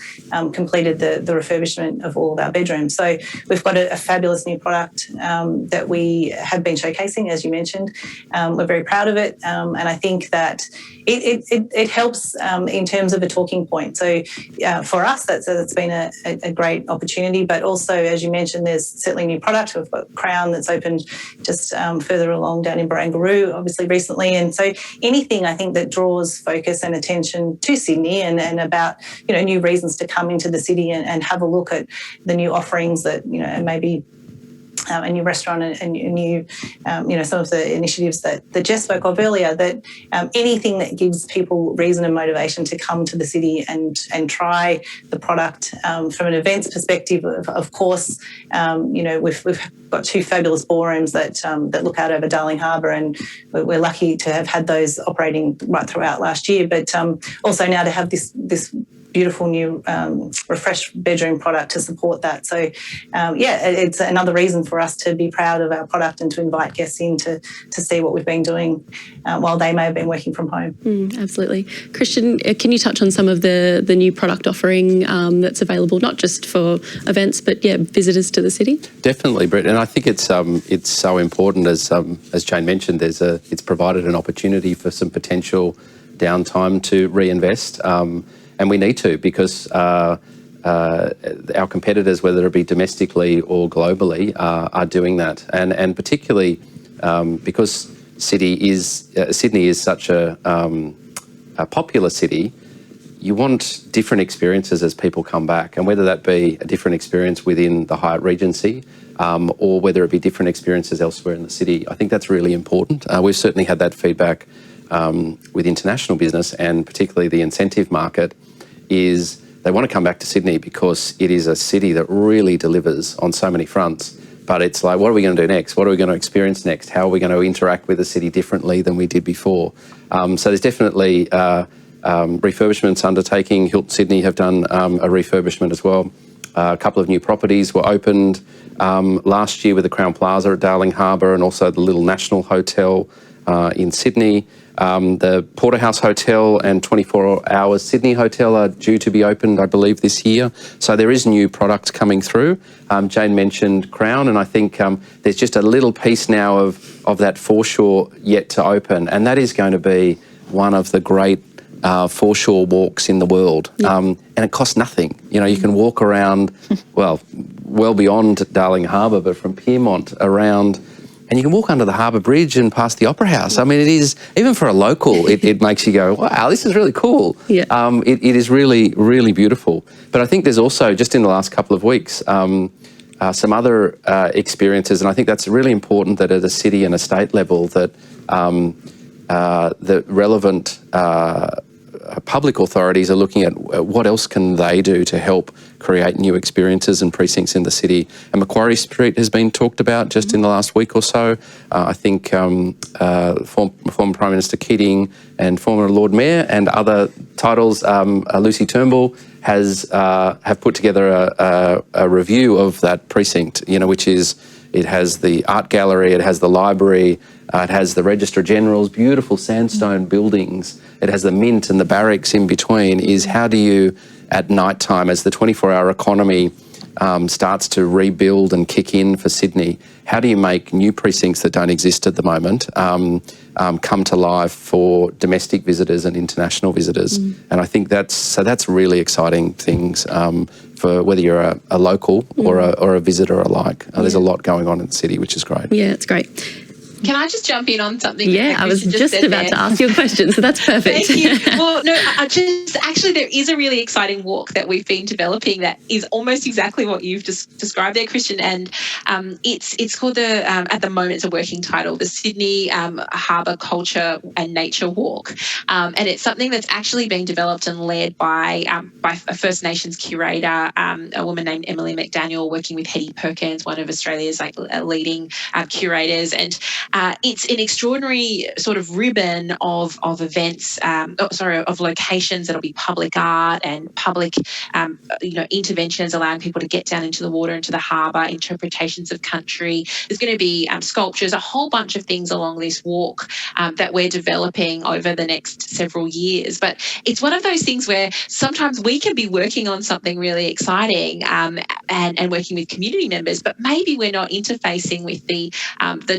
completed the refurbishment of all of our bedrooms. So we've got a fabulous new product that we have been showcasing, as you mentioned. We're very proud of it. And I think that it helps in terms of a talking point. So for us, that's been a great opportunity. But also, as you mentioned, there's certainly new product. We've got Crown that's opened just further along down in Barangaroo, obviously recently. And so anything I think that draws focus and attention to Sydney and about new reasons to come into the city and have a look at the new offerings that maybe. A new restaurant and new, some of the initiatives that Jess spoke of earlier, that anything that gives people reason and motivation to come to the city and try the product from an events perspective, of course, we've got two fabulous ballrooms that look out over Darling Harbour, and we're lucky to have had those operating right throughout last year, but also now to have this beautiful new refreshed bedroom product to support that. So, it's another reason for us to be proud of our product and to invite guests in to see what we've been doing while they may have been working from home. Absolutely. Kristian, can you touch on some of the new product offering that's available, not just for events, but visitors to the city? Definitely, Brett. And I think it's so important, as Jane mentioned, it's provided an opportunity for some potential downtime to reinvest. And we need to, because our competitors, whether it be domestically or globally, are doing that. And particularly because Sydney is such a popular city, you want different experiences as people come back. And whether that be a different experience within the Hyatt Regency or whether it be different experiences elsewhere in the city, I think that's really important. We've certainly had that feedback with international business, and particularly the incentive market, is they want to come back to Sydney because it is a city that really delivers on so many fronts. But it's like, what are we going to do next? What are we going to experience next? How are we going to interact with the city differently than we did before? So there's definitely refurbishments undertaking. Hilton Sydney have done a refurbishment as well. A couple of new properties were opened last year with the Crown Plaza at Darling Harbour, and also the Little National Hotel in Sydney. The Porterhouse Hotel and 24 Hours Sydney Hotel are due to be opened, I believe, this year. So there is new product coming through. Jane mentioned Crown, and I think there's just a little piece now of that foreshore yet to open, and that is going to be one of the great foreshore walks in the world. And it costs nothing. You can walk around, well beyond Darling Harbour, but from Pyrmont around and you can walk under the Harbour Bridge and past the Opera House. I mean, it is, even for a local, it makes you go, wow, this is really cool. Yeah. It is really, really beautiful. But I think there's also, just in the last couple of weeks, some other experiences, and I think that's really important that at a city and a state level that the relevant public authorities are looking at what else can they do to help create new experiences and precincts in the city. And Macquarie Street has been talked about just in the last week or so. I think former Prime Minister Keating and former Lord Mayor and other titles, Lucy Turnbull, have put together a review of that precinct, which is, it has the art gallery, it has the library, it has the Registrar General's beautiful sandstone buildings, it has the Mint and the barracks in between. Is how do you, at night time, as the 24-hour economy starts to rebuild and kick in for Sydney, how do you make new precincts that don't exist at the moment come to life for domestic visitors and international visitors? And I think that's really exciting things for whether you're a local or a visitor alike. There's a lot going on in the city, which is great. Yeah, it's great. Can I just jump in on something? Yeah, I was just about to ask you a question, so that's perfect. Thank you. Well, no, actually there is a really exciting walk that we've been developing that is almost exactly what you've just described there, Kristian, and it's called at the moment it's a working title, the Sydney Harbour Culture and Nature Walk, and it's something that's actually being developed and led by a First Nations curator, a woman named Emily McDaniel, working with Hetty Perkins, one of Australia's leading curators, and it's an extraordinary sort of ribbon of events, of locations that'll be public art and public, interventions allowing people to get down into the water, into the harbour, interpretations of country. There's going to be sculptures, a whole bunch of things along this walk that we're developing over the next several years. But it's one of those things where sometimes we can be working on something really exciting and working with community members, but maybe we're not interfacing with the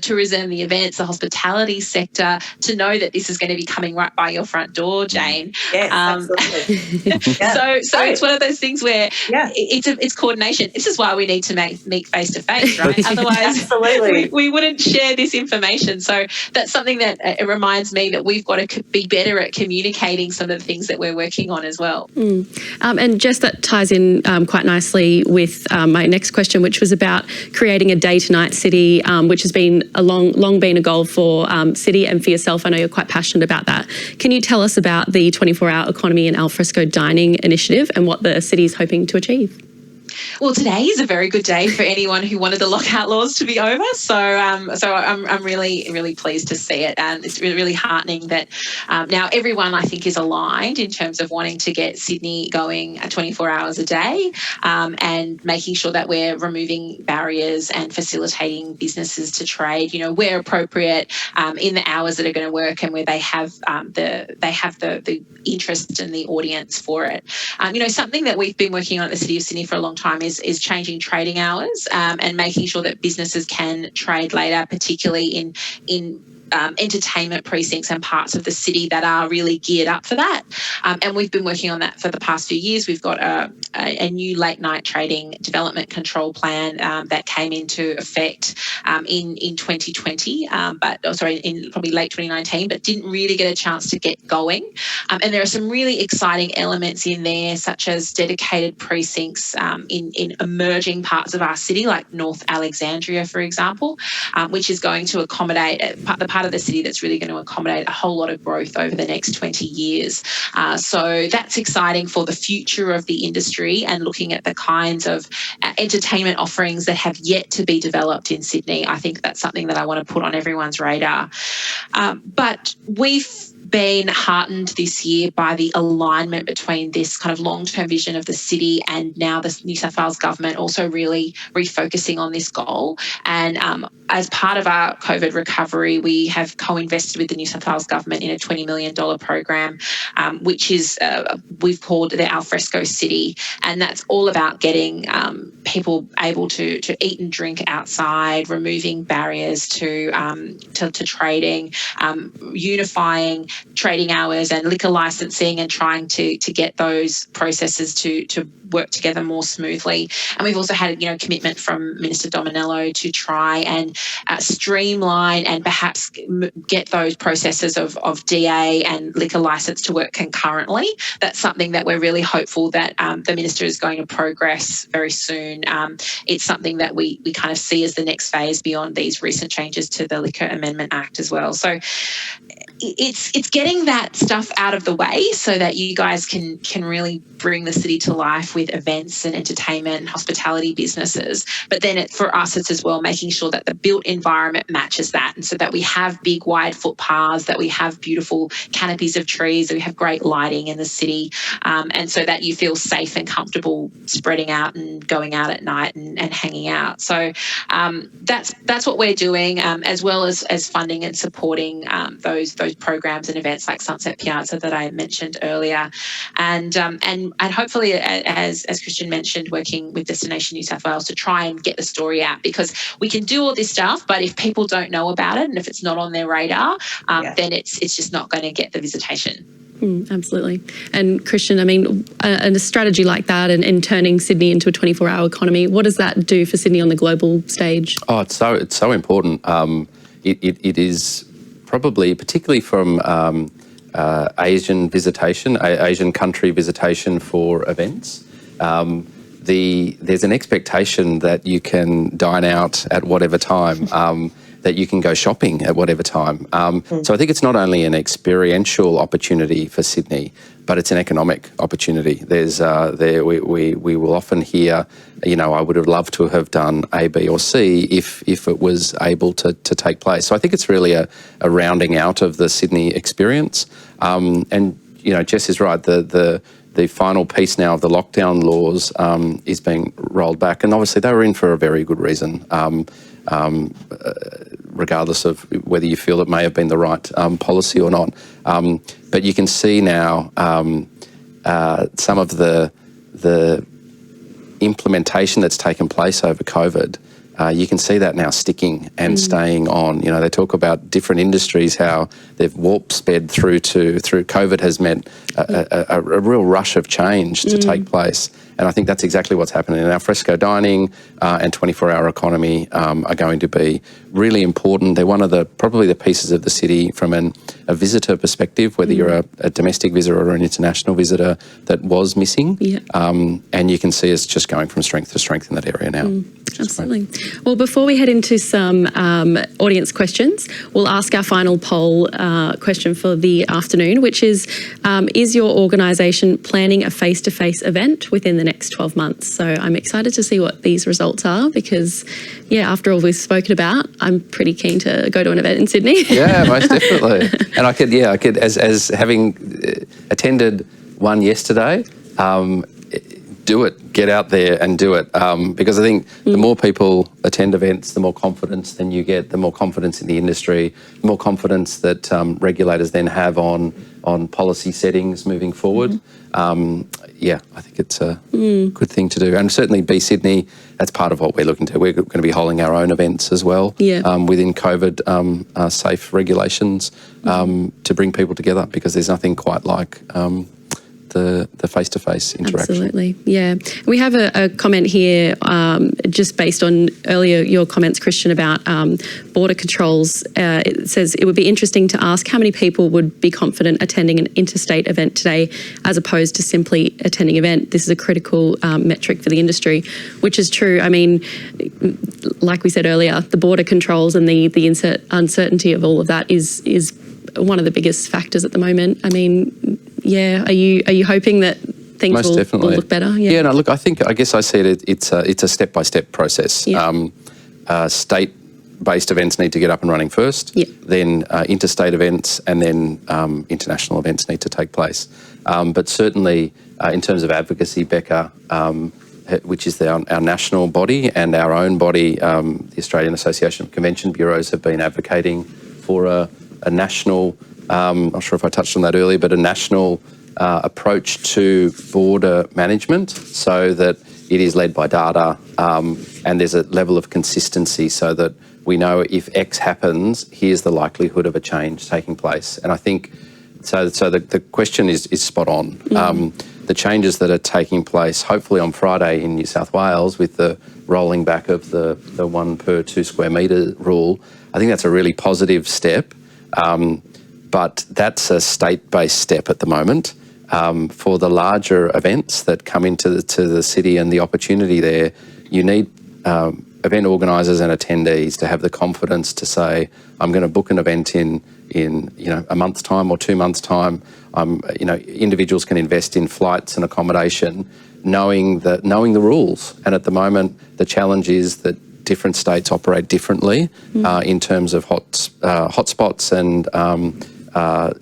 tourism, the events, the hospitality sector to know that this is going to be coming right by your front door, Jane. Yes, absolutely. So it's one of those things where it's coordination. This is why we need to meet face to face, right? Otherwise, absolutely, we wouldn't share this information. So that's something that it reminds me that we've got to be better at communicating some of the things that we're working on as well. And Jess, that ties in quite nicely with my next question, which was about creating a day-to-night city, which has been long been a goal for City and for yourself. I know you're quite passionate about that. Can you tell us about the 24-hour economy and alfresco dining initiative and what the city is hoping to achieve? Well, today is a very good day for anyone who wanted the lockout laws to be over. So I'm really, really pleased to see it. And it's really, really heartening that now everyone, I think, is aligned in terms of wanting to get Sydney going 24 hours a day and making sure that we're removing barriers and facilitating businesses to trade, where appropriate, in the hours that are going to work and where they have the interest and the audience for it. Something that we've been working on at the City of Sydney for a long time is changing trading hours and making sure that businesses can trade later, particularly in entertainment precincts and parts of the city that are really geared up for that. And we've been working on that for the past few years. We've got a new late night trading development control plan that came into effect in 2020, in probably late 2019, but didn't really get a chance to get going. And there are some really exciting elements in there, such as dedicated precincts in emerging parts of our city, like North Alexandria, for example, which is going to accommodate the part of the city that's really going to accommodate a whole lot of growth over the next 20 years. So that's exciting for the future of the industry and looking at the kinds of entertainment offerings that have yet to be developed in Sydney. I think that's something that I want to put on everyone's radar. But we've been heartened this year by the alignment between this kind of long-term vision of the city and now the New South Wales government also really refocusing on this goal. And as part of our COVID recovery, we have co-invested with the New South Wales government in a $20 million program, which is we've called the Alfresco City, and that's all about getting people able to eat and drink outside, removing barriers to trading, unifying trading hours and liquor licensing, and trying to get those processes to work together more smoothly. And we've also had, commitment from Minister Dominello to try and streamline and perhaps get those processes of DA and liquor license to work concurrently. That's something that we're really hopeful that the Minister is going to progress very soon. It's something that we kind of see as the next phase beyond these recent changes to the Liquor Amendment Act as well. So it's getting that stuff out of the way so that you guys can really bring the city to life with events and entertainment and hospitality businesses. But then for us, it's as well making sure that the built environment matches that, and so that we have big wide footpaths, that we have beautiful canopies of trees, that we have great lighting in the city, and so that you feel safe and comfortable spreading out and going out at night and hanging out. So that's what we're doing, as well as funding and supporting those programs and events like Sunset Piazza that I mentioned earlier, and hopefully, as Kristian mentioned, working with Destination New South Wales to try and get the story out, because we can do all this stuff, but if people don't know about it and if it's not on their radar, then it's just not going to get the visitation. Absolutely. And Kristian, I mean, a strategy like that and turning Sydney into a 24-hour economy, what does that do for Sydney on the global stage? Oh, it's so important. It is probably, particularly from Asian visitation, Asian country visitation for events. There's an expectation that you can dine out at whatever time, that you can go shopping at whatever time. So I think it's not only an experiential opportunity for Sydney, but it's an economic opportunity. There's we will often hear, I would have loved to have done A, B or C if it was able to take place. So I think it's really a rounding out of the Sydney experience. And Jess is right, the final piece now of the lockdown laws is being rolled back, and obviously they were in for a very good reason, regardless of whether you feel it may have been the right policy or not. But you can see now some of the implementation that's taken place over COVID. You can see that now sticking and staying on. They talk about different industries, how they've warp sped through COVID has meant a real rush of change to take place. And I think that's exactly what's happening. And alfresco dining and 24-hour economy are going to be really important. They're one of probably the pieces of the city from a visitor perspective, whether you're a domestic visitor or an international visitor, that was missing. Yeah. And you can see us just going from strength to strength in that area now. Absolutely. Well, before we head into some audience questions, we'll ask our final poll question for the afternoon, which is your organisation planning a face-to-face event within the next 12 months? So I'm excited to see what these results are, because, after all we've spoken about, I'm pretty keen to go to an event in Sydney. Yeah, most definitely. And I could, as having attended one yesterday, do it, get out there and do it. Because I think the more people attend events, the more confidence then you get, the more confidence in the industry, the more confidence that regulators then have on policy settings moving forward. I think it's a good thing to do. And certainly BESydney, that's part of what we're looking to. We're going to be holding our own events as well within COVID safe regulations to bring people together, because there's nothing quite like the face-to-face interaction. Absolutely, yeah. We have a comment here just based on earlier your comments, Kristian, about border controls. It says it would be interesting to ask how many people would be confident attending an interstate event today as opposed to simply attending an event. This is a critical metric for the industry, which is true. I mean, like we said earlier, the border controls and the uncertainty of all of that is one of the biggest factors at the moment. I mean, are you hoping that things will look better? Yeah, no, look, I guess I see it, it's a step-by-step process. Yeah. State-based events need to get up and running first, then interstate events, and then international events need to take place. But certainly in terms of advocacy, Becca, which is our national body, and our own body, the Australian Association of Convention Bureaus, have been advocating for a national, I'm not sure if I touched on that earlier, but a national approach to border management, so that it is led by data, and there's a level of consistency so that we know if X happens, here's the likelihood of a change taking place. And I think, so the question is spot on. The changes that are taking place, hopefully on Friday in New South Wales with the rolling back of the 1 per 2 square metre rule, I think that's a really positive step. But that's a state-based step at the moment. For the larger events that come into the city and the opportunity there, you need event organisers and attendees to have the confidence to say, I'm going to book an event in a month's time or 2 months' time. Individuals can invest in flights and accommodation, knowing the rules. And at the moment, the challenge is that different states operate differently in terms of hotspots and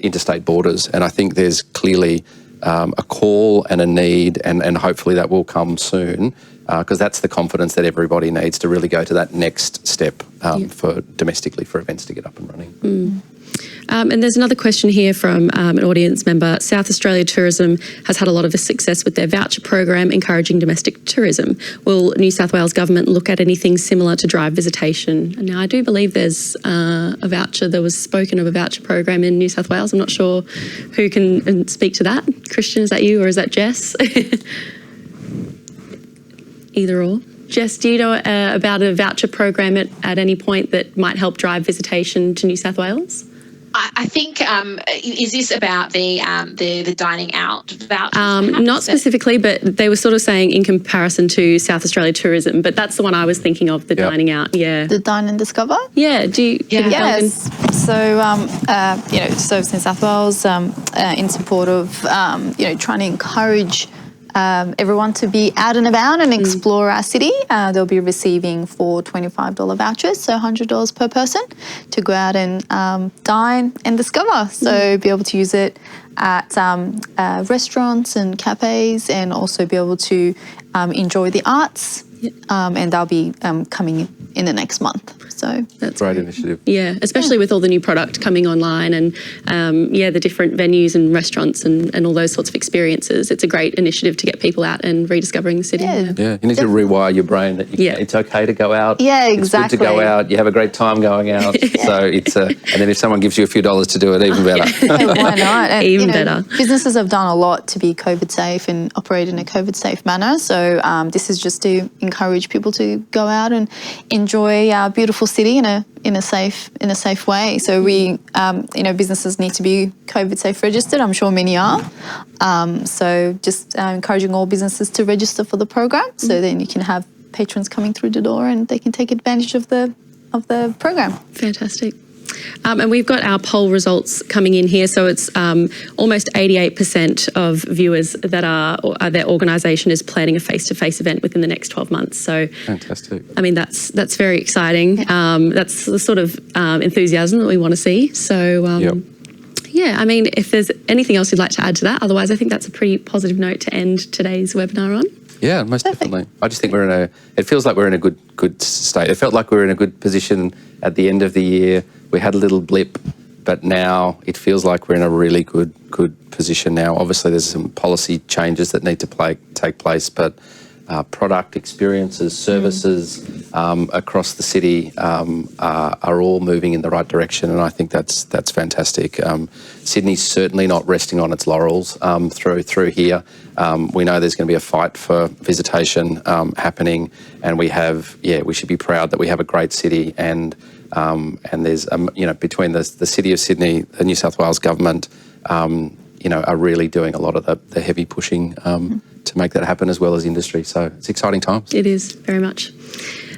interstate borders. And I think there's clearly a call and a need, and hopefully that will come soon, because that's the confidence that everybody needs to really go to that next step for domestically for events to get up and running. And there's another question here from an audience member. South Australia Tourism has had a lot of success with their voucher program encouraging domestic tourism. Will New South Wales Government look at anything similar to drive visitation? Now, I do believe there's a voucher, there was spoken of a voucher program in New South Wales. I'm not sure who can speak to that. Kristian, is that you or is that Jess? Either or. Jess, do you know about a voucher program at any point that might help drive visitation to New South Wales? I think, is this about the dining out vouchers? Not specifically, but they were sort of saying in comparison to South Australia Tourism, but that's the one I was thinking of, the dining out, yeah. The Dine and Discover? Yeah, do you... Yes. So, Service New South Wales, in support of, trying to encourage everyone to be out and about and explore our city. They'll be receiving 4 $25 vouchers, so $100 per person, to go out and dine and discover. So be able to use it at restaurants and cafes, and also be able to enjoy the arts. And they'll be coming in the next month. So that's a great initiative. Yeah, especially with all the new product coming online and the different venues and restaurants and all those sorts of experiences. It's a great initiative to get people out and rediscovering the city. Yeah, you need to rewire your brain that it's okay to go out. Yeah, exactly. It's good to go out. You have a great time going out. So it's and then if someone gives you a few dollars to do it, even better. Why not? And, even better. Businesses have done a lot to be COVID safe and operate in a COVID safe manner. So this is just to encourage people to go out and enjoy our beautiful city in a safe way. So we businesses need to be COVID safe registered. I'm sure many are. So just encouraging all businesses to register for the program, so then you can have patrons coming through the door and they can take advantage of the program. Fantastic. And we've got our poll results coming in here. So it's almost 88% of viewers that their organisation is planning a face-to-face event within the next 12 months. So fantastic. I mean, that's very exciting. That's the sort of enthusiasm that we want to see. So yeah, I mean, if there's anything else you'd like to add to that, otherwise I think that's a pretty positive note to end today's webinar on. Yeah, most definitely. I just think it feels like we're in a good state. It felt like we were in a good position at the end of the year. We had a little blip, but now it feels like we're in a really good position now. Obviously, there's some policy changes that need to take place, but product experiences, services across the city are all moving in the right direction, and I think that's fantastic. Sydney's certainly not resting on its laurels through here. We know there's going to be a fight for visitation happening, and we should be proud that we have a great city, and there's between the City of Sydney, the New South Wales government, are really doing a lot of the heavy pushing to make that happen, as well as industry. So it's exciting times. It is, very much.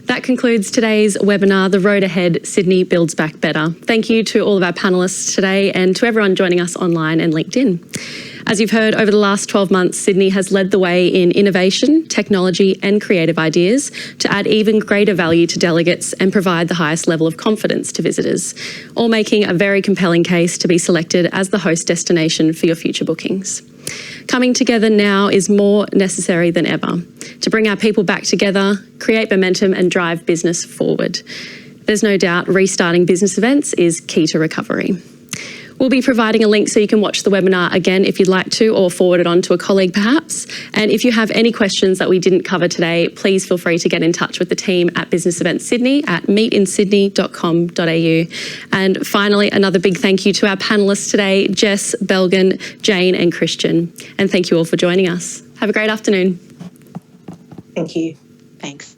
That concludes today's webinar, The Road Ahead, Sydney Builds Back Better. Thank you to all of our panellists today and to everyone joining us online and LinkedIn. As you've heard, over the last 12 months, Sydney has led the way in innovation, technology and creative ideas to add even greater value to delegates and provide the highest level of confidence to visitors, all making a very compelling case to be selected as the host destination for your future bookings. Coming together now is more necessary than ever to bring our people back together, create momentum and drive business forward. There's no doubt restarting business events is key to recovery. We'll be providing a link so you can watch the webinar again if you'd like to, or forward it on to a colleague perhaps. And if you have any questions that we didn't cover today, please feel free to get in touch with the team at Business Events Sydney at meetinsydney.com.au. And finally, another big thank you to our panellists today, Jess, Belgin, Jane and Kristian. And thank you all for joining us. Have a great afternoon. Thank you. Thanks.